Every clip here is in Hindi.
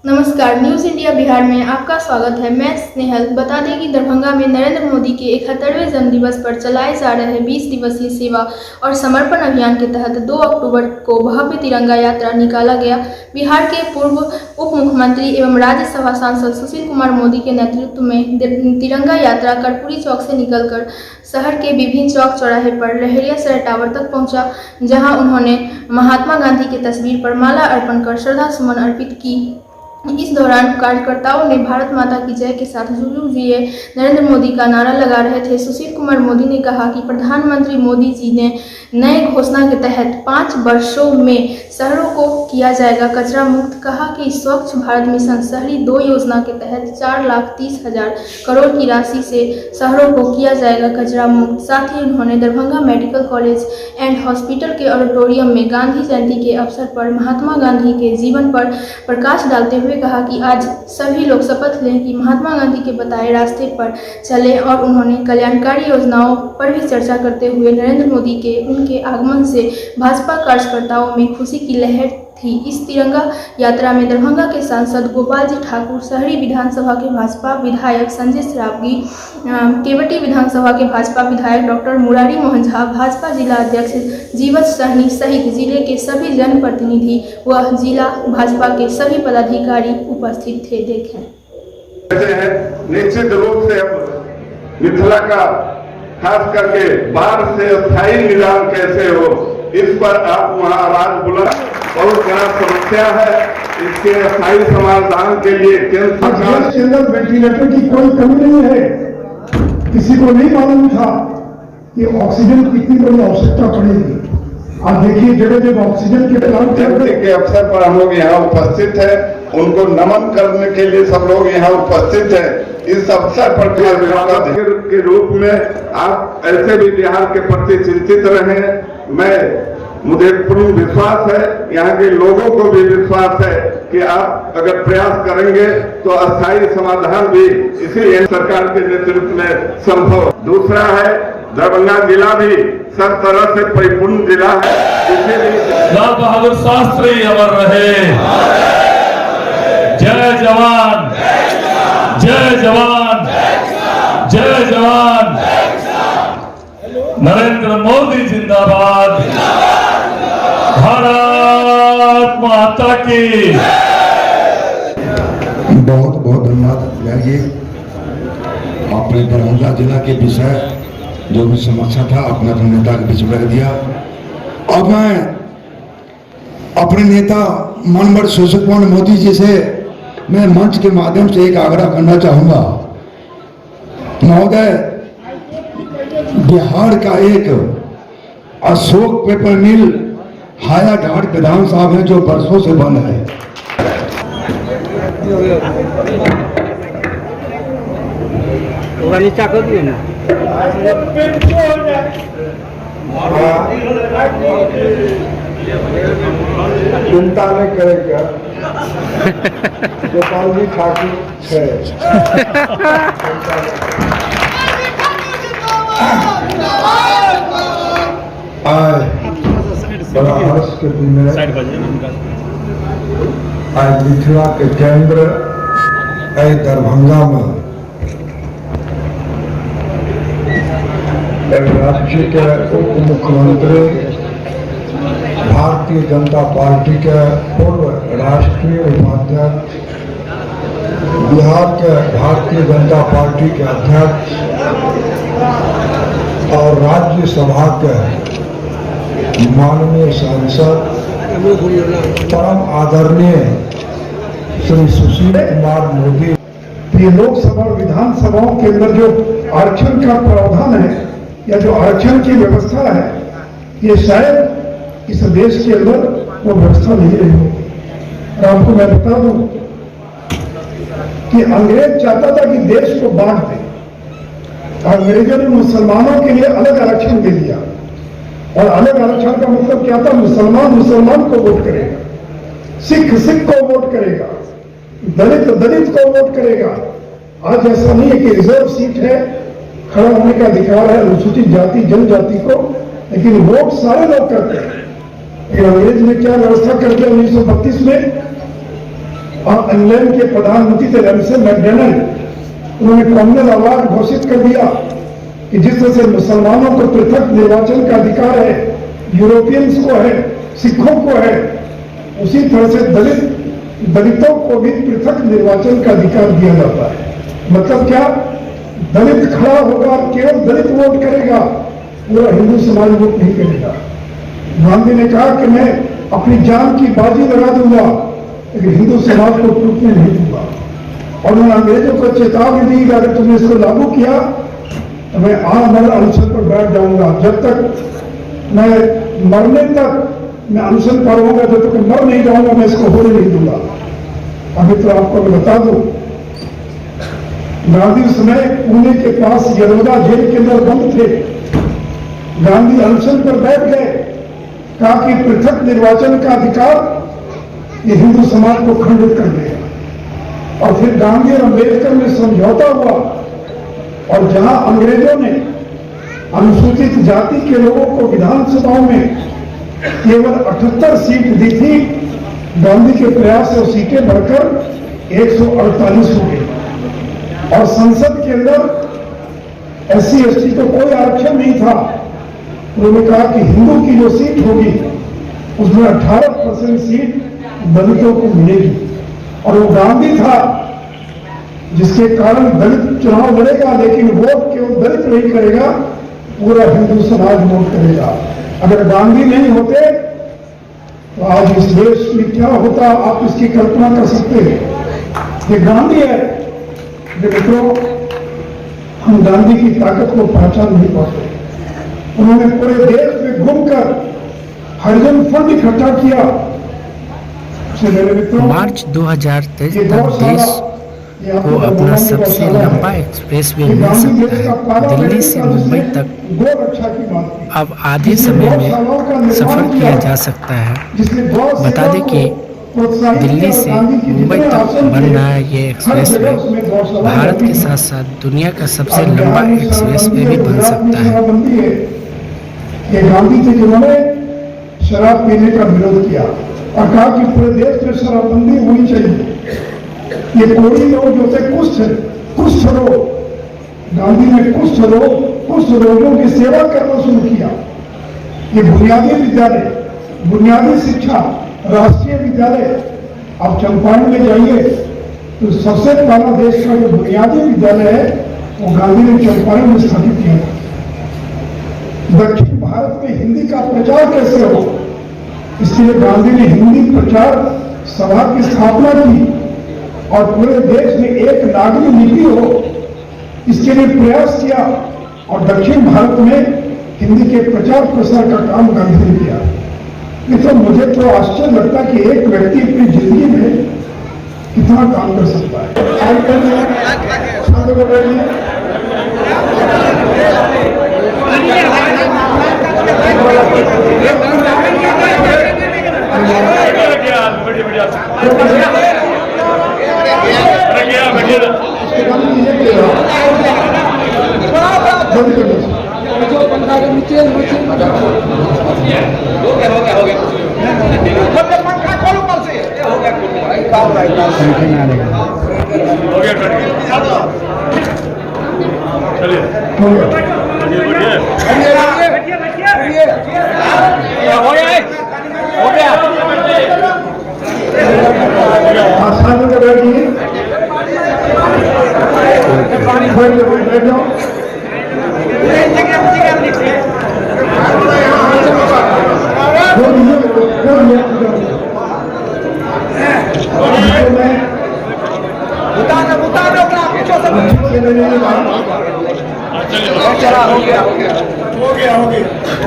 नमस्कार, न्यूज़ इंडिया बिहार में आपका स्वागत है। मैं स्नेहल। बता दें कि दरभंगा में नरेंद्र मोदी के 71वें जन्मदिवस पर चलाए जा रहे 20 दिवसीय सेवा और समर्पण अभियान के तहत 2 अक्टूबर को भव्य तिरंगा यात्रा निकाला गया। बिहार के पूर्व उप मुख्यमंत्री एवं राज्यसभा सांसद सुशील कुमार मोदी के नेतृत्व में तिरंगा यात्रा कर्पूरी चौक से निकलकर शहर के विभिन्न चौक चौराहे पर लहेरिया सराय टावर तक पहुंचा, जहां उन्होंने महात्मा गांधी की तस्वीर पर माला अर्पण कर श्रद्धा सुमन अर्पित की। इस दौरान कार्यकर्ताओं ने भारत माता की जय के साथ जूझिए नरेंद्र मोदी का नारा लगा रहे थे। सुशील कुमार मोदी ने कहा कि प्रधानमंत्री मोदी जी ने नए घोषणा के तहत 5 वर्षों में शहरों को किया जाएगा कचरा मुक्त। कहा कि स्वच्छ भारत मिशन शहरी 2 योजना के तहत 4,30,000 करोड़ की राशि से शहरों को किया जाएगा कचरा मुक्त। साथ ही उन्होंने Darbhanga medical college and hospital के ऑडिटोरियम में गांधी जयंती के अवसर पर महात्मा गांधी के जीवन पर प्रकाश डालते हुए कहा कि आज सभी लोग शपथ लें कि महात्मा गांधी के बताए रास्ते पर चलें। और उन्होंने कल्याणकारी योजनाओं पर भी चर्चा करते हुए नरेंद्र मोदी के उनके आगमन से भाजपा कार्यकर्ताओं में खुशी की लहर थी। इस तिरंगा यात्रा में दरभंगा के सांसद गोपाल जी ठाकुर, शहरी विधानसभा के भाजपा विधायक संजय सरावगी, केवटी विधानसभा के भाजपा विधायक डॉक्टर मुरारी मोहन झा, भाजपा जिला अध्यक्ष जीवत सहनी सहित जिले के सभी जनप्रतिनिधि व जिला भाजपा के सभी पदाधिकारी उपस्थित थे। देखें। निश्चित रूप से अब मिथिला का खास करके बाढ़ से स्थायी निदान कैसे हो, इस पर आप वहाँ आवाज बुलंद, बहुत बड़ा समस्या है। इसके स्थायी समाधान के लिए केंद्र सरकार वेंटिलेटर की कोई कमी नहीं है। किसी को नहीं मालूम था कि ऑक्सीजन की कितनी बड़ी आवश्यकता पड़ेगी। आप देखिए जगह जगह ऑक्सीजन के प्लांट के अवसर पर हम लोग यहाँ उपस्थित हैं, उनको नमन करने के लिए सब लोग यहाँ उपस्थित हैं। इस अवसर पर के रूप में आप ऐसे भी बिहार के प्रति चिंतित रहे। मुझे पूर्ण विश्वास है, यहाँ के लोगों को भी विश्वास है कि आप अगर प्रयास करेंगे तो अस्थायी समाधान भी इसी सरकार के नेतृत्व में संभव। दूसरा है, दरभंगा जिला भी सब तरह से परिपूर्ण जिला है। इसीलिए लाल बहादुर शास्त्री अमर रहे। जय जवान, जय जवान, जय जवान। नरेंद्र मोदी जिंदाबाद। भारत माता की। बहुत बहुत धन्यवाद। आपने दरभंगा जिला के विषय जो भी समस्या था अपने नेता के बीच में रख दिया। अब मैं अपने नेता माननीय सुशील कुमार मोदी जी से मैं मंच के माध्यम से एक आग्रह करना चाहूंगा। महोदय, बिहार का एक अशोक पेपर मिल हायाघाट प्रधान साहब है जो बरसों से बंद है। नीचा कर दिए ना। चिंता नहीं करेगा गोपाल जी ठाकुर है। बड़ा हर्ष के दिन है। आज मिथिला के केंद्र दरभंगा में राज्य के उप मुख्यमंत्री, भारतीय जनता पार्टी के पूर्व राष्ट्रीय उपाध्यक्ष, बिहार के भारतीय जनता पार्टी के अध्यक्ष और राज्यसभा के माननीय सांसद परम आदरणीय श्री सुशील कुमार मोदी। ये लोकसभा और विधानसभाओं के अंदर जो आरक्षण का प्रावधान है या जो आरक्षण की व्यवस्था है, ये शायद इस देश के अंदर वो व्यवस्था नहीं रही हो। और आपको मैं बता दूं कि अंग्रेज चाहता था कि देश को बांट दे। अंग्रेजों ने मुसलमानों के लिए अलग आरक्षण दे दिया। और अलग आरक्षण का मतलब क्या था? मुसलमान मुसलमान को वोट करेगा, सिख सिख को वोट करेगा, दलित दलित को वोट करेगा। आज ऐसा नहीं है कि रिजर्व सीट है, खड़ा होने का अधिकार है अनुसूचित जाति जनजाति को, लेकिन वोट सारे लोग करते हैं। लेकिन अंग्रेज ने क्या व्यवस्था कर दिया 1932 में और इंग्लैंड के प्रधानमंत्री थे रैमसे मैकडोनाल्ड, उन्होंने कॉमनवेल्थ अवार्ड घोषित कर दिया कि जिस तरह से मुसलमानों को पृथक निर्वाचन का अधिकार है, यूरोपियंस को है, सिखों को है, उसी तरह से दलितों को भी पृथक निर्वाचन का अधिकार दिया जाता है। मतलब क्या? दलित खड़ा होगा, केवल दलित वोट करेगा, पूरा हिंदू समाज वोट नहीं करेगा। गांधी ने कहा कि मैं अपनी जान की बाजी लगा दूंगा, लेकिन हिंदू समाज को टूटने नहीं दूंगा। और उन्होंने अंग्रेजों को चेतावनी दी कि अगर तुमने इसको लागू किया तो मैं आमरण अनशन पर बैठ जाऊंगा। जब तक मैं मरने तक मैं अनशन पर रहूंगा, जब तक मर नहीं जाऊंगा, मैं इसको होने नहीं दूंगा। अभी तो आपको मैं बता दूं, गांधी उस समय पुणे के पास यरवदा जेल के अंदर बंद थे। गांधी अनशन पर बैठ गए, कहा कि पृथक निर्वाचन का अधिकार ये हिंदू समाज को खंडित कर देगा। और फिर गांधी और अम्बेडकर में समझौता हुआ, और जहां अंग्रेजों ने अनुसूचित जाति के लोगों को विधानसभाओं में केवल 78 सीट दी थी, गांधी के प्रयास से सीटें बढ़कर 148 हो गई। और संसद के अंदर SC/ST को कोई आरक्षण नहीं था। उन्होंने कहा कि हिंदू की जो सीट होगी उसमें 18% सीट दलितों को मिलेगी। और वो गांधी था जिसके कारण दलित चुनाव लड़ेगा, लेकिन वोट केवल दलित नहीं करेगा, पूरा हिंदू समाज वोट करेगा। अगर गांधी नहीं होते तो आज इस देश में क्या होता, आप इसकी कल्पना कर सकते हैं। ये गांधी है। मित्रों, हम गांधी की ताकत को पहचान नहीं पाते। उन्होंने पूरे देश में घूमकर हरिजन फंड इकट्ठा किया। मार्च 2023 तक देश को अपना सबसे लंबा एक्सप्रेसवे मिल सकता है। दिल्ली से मुंबई तक अब आधे समय में सफर किया जा सकता है। बता दें कि दिल्ली से मुंबई तक बन रहा है ये एक्सप्रेसवे भारत के साथ साथ दुनिया का सबसे लंबा एक्सप्रेसवे भी बन सकता है। ये गांधी थे जिन्होंने शराब पीने का विरोध किया और कहा कि पूरे देश में शराबबंदी होनी चाहिए। ये कोई लोग जो थे कुष्ठ रोग, गांधी ने कुष्ठ रोगों की सेवा करना शुरू किया। ये बुनियादी विद्यालय, बुनियादी शिक्षा, राष्ट्रीय विद्यालय, आप चंपारण में जाइए तो सबसे पहला देश का जो बुनियादी विद्यालय है वो गांधी ने चंपारण में स्थापित किया था। दक्षिण भारत में हिंदी का प्रचार कैसे हो, इसलिए गांधी ने हिंदी प्रचार सभा की स्थापना की और पूरे देश में एक नागरिक लिपि हो, इसके लिए प्रयास किया। और दक्षिण भारत में हिंदी के प्रचार प्रसार का काम गांधी ने किया। तो मुझे तो आश्चर्य लगता है कि एक व्यक्ति अपनी जिंदगी में कितना काम कर सकता है।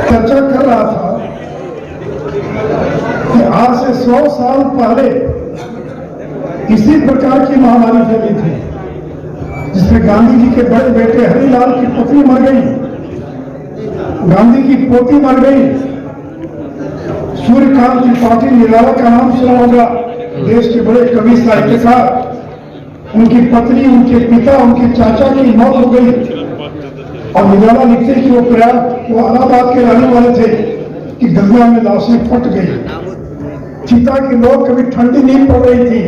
चर्चा कर रहा था कि आज से 100 साल पहले इसी प्रकार की महामारी फैली थी, जिसमें गांधी जी के बड़े बेटे हरिलाल की पत्नी मर गई, गांधी की पोती मर गई। सूर्यकांत त्रिपाठी निराला का नाम सुना होगा, देश के बड़े कवि साहित्यकार। उनकी पत्नी, उनके पिता, उनके चाचा की मौत हो गई। और निराला लिखते कि वो इलाहाबाद के रहने वाले थे कि गंगा में लाशें फट गई। चिता की लोग कभी ठंडी नहीं पड़ रही थी,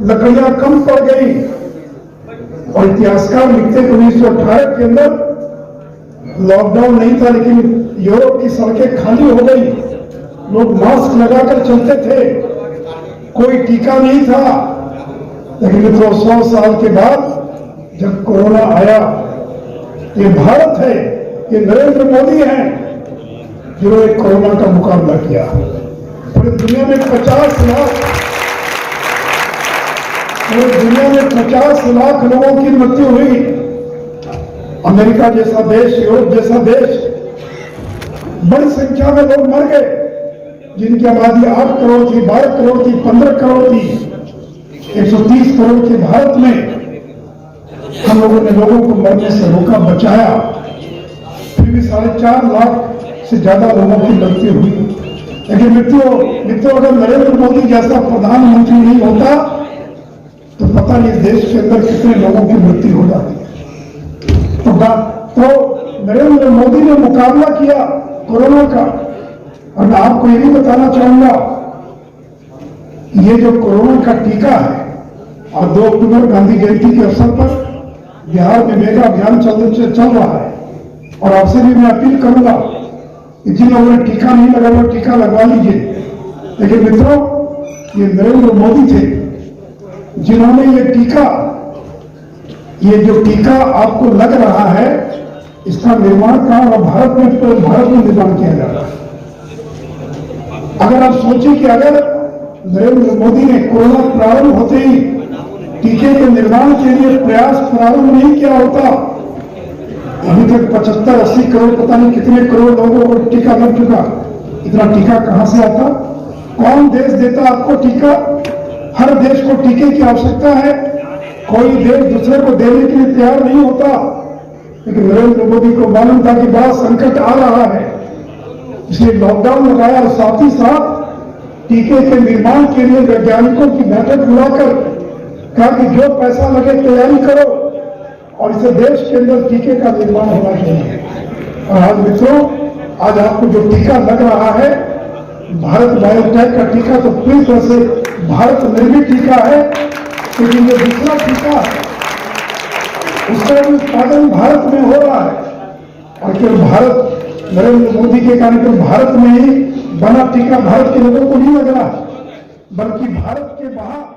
लकड़ियां कम पड़ गई और इतिहासकार लिखते कि 1918 के अंदर लॉकडाउन नहीं था, लेकिन यूरोप की सड़कें खाली हो गई, लोग मास्क लगाकर चलते थे, कोई टीका नहीं था। लेकिन मित्रों 100 साल के बाद जब कोरोना आया, ये भारत है, ये नरेंद्र मोदी हैं जिन्होंने कोरोना का मुकाबला किया। पूरी दुनिया में 50 लाख लोगों की मृत्यु हुई। अमेरिका जैसा देश, यूरोप जैसा देश, बड़ी संख्या में लोग मर गए, जिनकी आबादी 8 करोड़ थी, 12 करोड़ थी, 15 करोड़ थी। 130 करोड़ के भारत में हम लोगों ने लोगों को मरने से रोका, बचाया। फिर भी 4.5 लाख से ज्यादा लोगों की मृत्यु हुई। लेकिन मित्रों, अगर नरेंद्र मोदी जैसा प्रधानमंत्री नहीं होता तो पता नहीं देश के अंदर कितने लोगों की मृत्यु हो जाती। तो नरेंद्र मोदी ने मुकाबला किया कोरोना का। और मैं आपको ये भी बताना चाहूंगा, ये जो कोरोना का टीका है, और 2 अक्टूबर गांधी जयंती के अवसर पर बिहार में मेगा अभियान चल रहा है। और आपसे भी मैं अपील करूंगा कि जिन लोगों ने टीका नहीं लगा वो टीका लगवा लीजिए। लेकिन मित्रों, ये नरेंद्र मोदी थे जिन्होंने ये जो टीका आपको लग रहा है, इसका निर्माण कहाँ और भारत में निर्माण किया जा रहा है। अगर आप सोचिए कि अगर नरेंद्र मोदी ने कोरोना प्रारंभ होते ही टीके के निर्माण के लिए प्रयास प्रारंभ नहीं किया होता, अभी तक 75-80 करोड़, पता नहीं कितने करोड़ लोगों को टीका लग चुका। इतना टीका कहां से आता? कौन देश देता आपको टीका? हर देश को टीके की आवश्यकता है, कोई देश दूसरे को देने के लिए तैयार नहीं होता। लेकिन नरेंद्र मोदी को मालूम था कि बड़ा संकट आ रहा है, इसलिए लॉकडाउन लगाया और साथ ही साथ टीके के निर्माण के लिए वैज्ञानिकों की बैठक बुलाकर कहा कि जो पैसा लगे तैयारी करो और इसे देश के अंदर टीके का निर्माण होना चाहिए। और आज मित्रों, आज आपको जो टीका लग रहा है, भारत बायोटेक का टीका तो पूरी तरह से भारत निर्मित टीका है, लेकिन जो दूसरा टीका है उसका भी उत्पादन भारत में हो रहा है। और केवल भारत, नरेंद्र मोदी के कार्यक्रम भारत में ही बना टीका भारत के लोगों को नहीं लग रहा, बल्कि भारत के बाहर